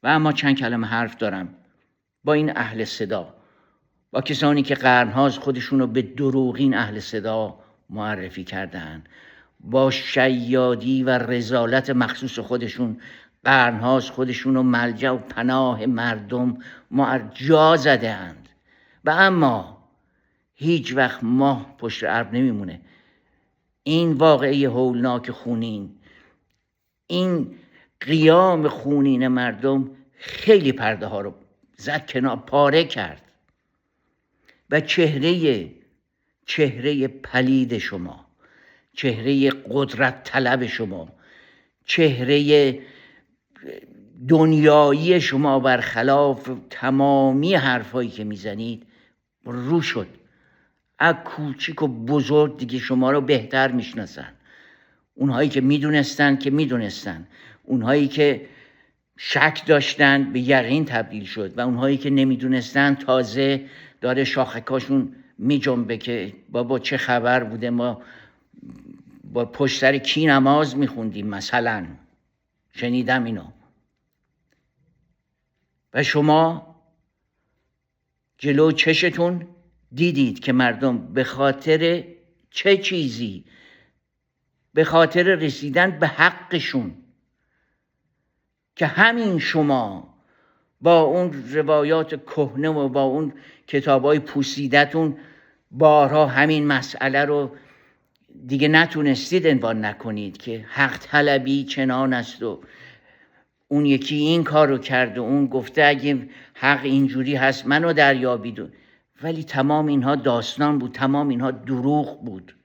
و اما چند کلمه حرف دارم با این اهل صدا، با کسانی که قرنهاست خودشون رو به دروغین اهل صدا معرفی کردن، با شیادی و رذالت مخصوص خودشون قرنهاست خودشون رو ملجأ و پناه مردم جا زده اند و اما هیچ وقت ماه پشت ابر نمیمونه. این واقعه هولناک خونین، این قیام خونین مردم خیلی پرده ها رو زد کنار، پاره کرد و چهره پلید شما، چهره قدرت طلب شما، چهره دنیایی شما برخلاف تمامی حرفایی که میزنید رو شد. از کوچیک و بزرگ دیگه شما رو بهتر میشناسن. اونهایی که میدونستن، اونهایی که شک داشتن به یقین تبدیل شد و اونهایی که نمیدونستن تازه داره شاخکاشون میجنبه که بابا چه خبر بوده، ما با پشت سر کی نماز میخوندیم مثلا، شنیدم اینو. و شما جلو چشتون دیدید که مردم به خاطر چه چیزی، به خاطر رسیدن به حقشون که همین شما با اون روایات کهنه و با اون کتابای پوسیدتون بارها همین مسئله رو دیگه نتونستید عنوان نکنید که حق طلبی چنان است و اون یکی این کار رو کرد و اون گفته اگه حق اینجوری هست منو دریابید. ولی تمام اینها داستان بود، تمام اینها دروغ بود.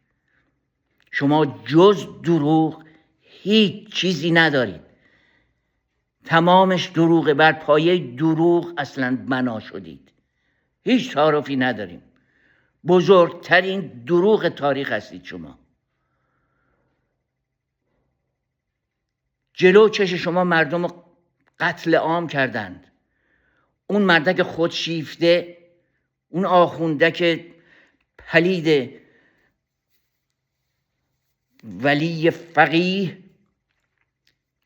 شما جز دروغ هیچ چیزی ندارید، تمامش دروغه، بر پایه دروغ اصلا بنا شدید، هیچ تعارفی نداریم. بزرگترین دروغ تاریخ هستید شما. جلو چش شما مردم رو قتل عام کردند. اون مردک خودشیفته، اون آخوندک پلید ولی فقیه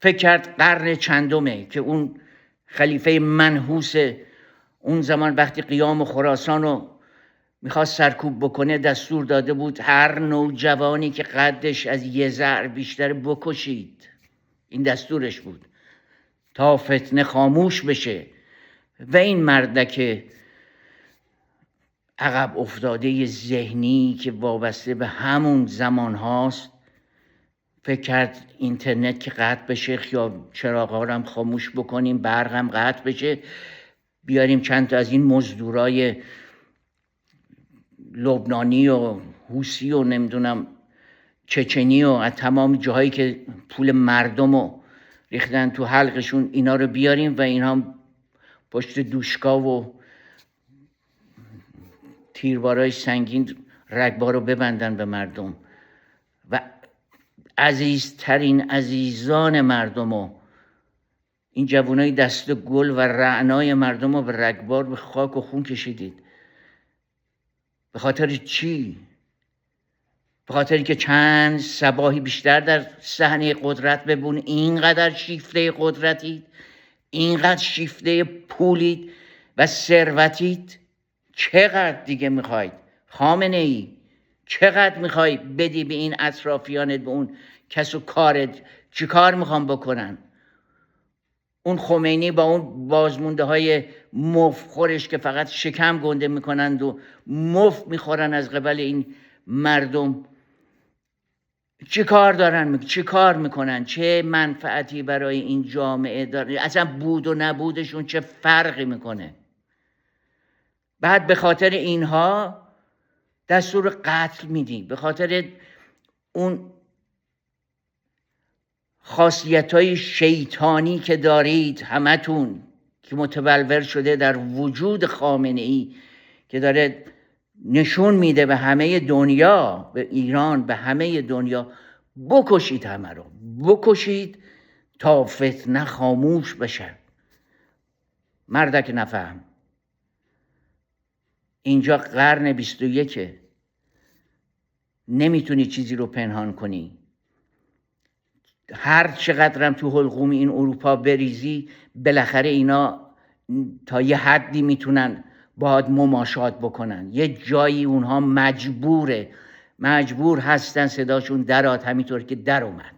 فکر کرد قرن چندمه که اون خلیفه منحوس اون زمان وقتی قیام خراسان رو میخواست سرکوب بکنه دستور داده بود هر نوجوانی که قدش از یه ذره بیشتر بکشید. این دستورش بود تا فتنه خاموش بشه. و این مردک عقب افتاده ذهنی که وابسته به همون زمان هاست فکر کرد اینترنت که قطع بشه یا چراغ‌ها رو هم خاموش بکنیم، برق هم قطع بشه، بیاریم چند تا از این مزدورای لبنانی و حوسی و نمیدونم چچنی و از تمام جاهایی که پول مردم رو ریختن تو حلقشون اینا رو بیاریم و اینا پشت دوشکا و تیربارای سنگین رگبار رو ببندن به مردم و عزیزترین عزیزان مردم و این جوانای دست گل و رعنای مردم رو به رگبار به خاک و خون کشیدید. به خاطر چی؟ به خاطری که چند صباحی بیشتر در صحنه قدرت ببون. اینقدر شیفته قدرتید، اینقدر شیفته پولید و ثروتید. چقدر دیگه میخواید خامنه ای؟ چقدر میخوای بدی به این اطرافیانت، به اون کس و کارت؟ چی کار میخوام بکنن؟ اون خمینی با اون بازمونده های مفخورش که فقط شکم گنده میکنند و مفت میخورن از قبل این مردم، چی کار دارن؟ چی کار میکنن؟ چه منفعتی برای این جامعه داره؟ اصلا بود و نبودشون چه فرقی میکنه؟ بعد به خاطر اینها دستور قتل میدی، به خاطر اون خاصیت‌های شیطانی که دارید همتون که متبلور شده در وجود خامنه‌ای که داره نشون میده به همه دنیا، به ایران، به همه دنیا بکشید، همه رو بکشید تا فتنه خاموش بشه. مردک نفهم، اینجا قرن 21 نمیتونی چیزی رو پنهان کنی. هر چقدرم تو حلقوم این اروپا بریزی، بالاخره اینا تا یه حدی میتونن باهات مماشات بکنن. یه جایی اونها مجبور هستن صداشون درآد، همینطور که در اومد.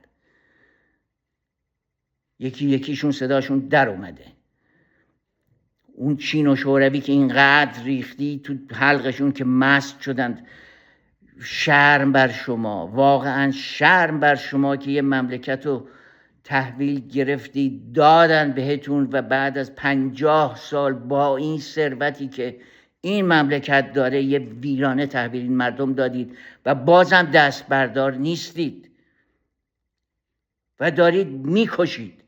یکیشون صداشون در اومده. اون چین و شوروی که اینقدر ریختی تو حلقشون که مست شدند. شرم بر شما، واقعا شرم بر شما که یه مملکت رو تحویل گرفتی، دادن بهتون و بعد از 50 سال با این ثروتی که این مملکت داره یه ویرانه تحویل این مردم دادید و بازم دست بردار نیستید و دارید میکشید،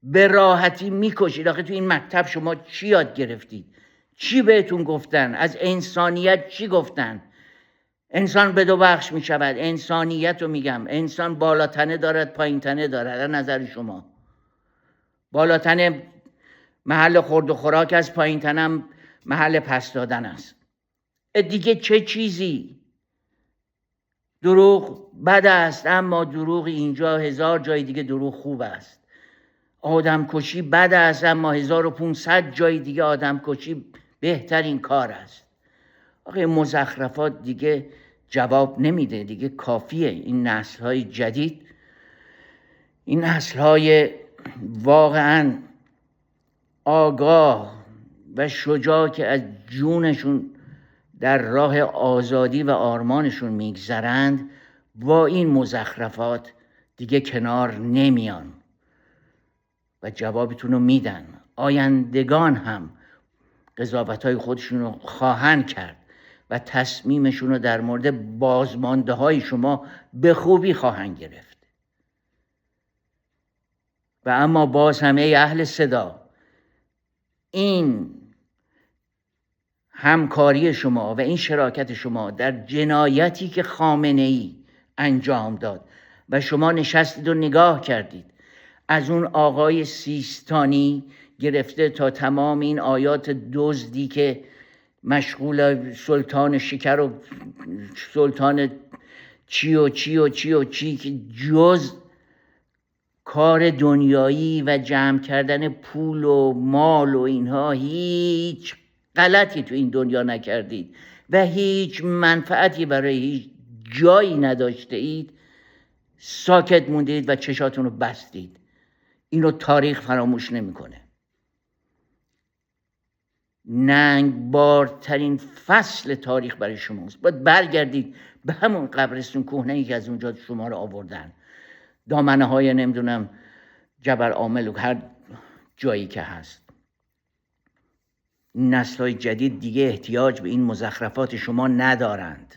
به راحتی میکشید. آخه تو این مکتب شما چی یاد گرفتید؟ چی بهتون گفتن؟ از انسانیت چی گفتن؟ انسان به دو بخش می شود. انسانیت رو میگم، انسان بالاتنه دارد پایین تنه دارد. از نظر شما بالاتنه محل خورد و خوراک است، پایین تنم محل پس دادن است. دیگه چه چیزی؟ دروغ بد است، اما دروغ اینجا 1000 جای دیگه دروغ خوب است. آدم کشی بد است، اما 1500 جای دیگه آدم کشی بهترین کار است. آخه مزخرفات دیگه جواب نمیده، دیگه کافیه. این نسل‌های جدید، این نسل‌های واقعاً آگاه و شجاع که از جونشون در راه آزادی و آرمانشون میگذرند، با این مزخرفات دیگه کنار نمیان و جوابتون رو میدن. آیندگان هم قضاوت‌های خودشون رو خواهند کرد و تصمیمشون رو در مورد بازمانده های شما به خوبی خواهند گرفت. و اما باز همه اهل صدا، این همکاری شما و این شراکت شما در جنایتی که خامنه‌ای انجام داد و شما نشستید و نگاه کردید، از اون آقای سیستانی گرفته تا تمام این آیات دزدی که مشغول سلطان شکر و سلطان چی و چی و چی و چی که جز کار دنیایی و جمع کردن پول و مال و اینها هیچ غلطی تو این دنیا نکردید و هیچ منفعتی برای هیچ جایی نداشته اید، ساکت موندید و چشاتون رو بستید. اینو تاریخ فراموش نمیکنه. ننگبارترین فصل تاریخ برای شماست. باید برگردید به همون قبرستون کهنه‌ای که از اونجا شما رو آوردن، دامنه های نمیدونم جبل عامل و هر جایی که هست. نسل‌های جدید دیگه احتیاج به این مزخرفات شما ندارند.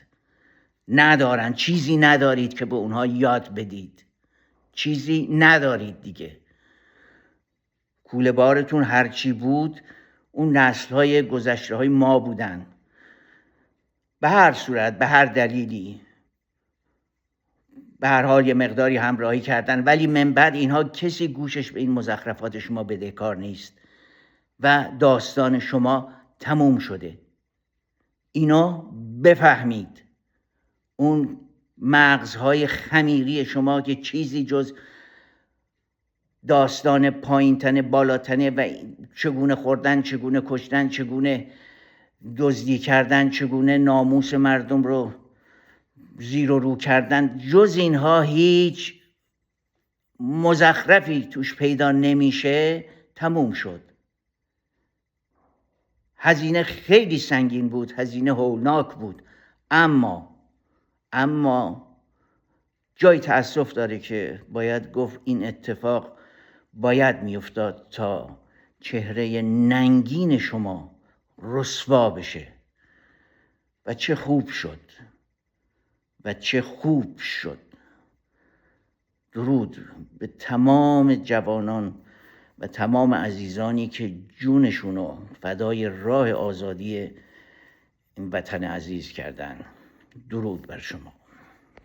چیزی ندارید که به اونها یاد بدید. چیزی ندارید دیگه. کوله بارتون هرچی بود اون نسل‌های گذشته‌های ما بودن. به هر صورت، به هر دلیلی، به هر حال یه مقداری همراهی کردن، ولی من بعد اینها کسی گوشش به این مزخرفات شما بدهکار نیست و داستان شما تموم شده. اینو بفهمید. اون مغزهای خمیری شما که چیزی جز داستان پایینتنه بالاتنه و چگونه خوردن، چگونه کشتن، چگونه دزدی کردن، چگونه ناموس مردم رو زیر و رو کردن، جز اینها هیچ مزخرفی توش پیدا نمیشه. تموم شد. هزینه خیلی سنگین بود، هزینه هولناک بود، اما جای تأسف داره که باید گفت این اتفاق باید میافتاد تا چهره ننگین شما رسوا بشه. و چه خوب شد. درود به تمام جوانان و تمام عزیزانی که جونشونو فدای راه آزادی این وطن عزیز کردن. درود بر شما.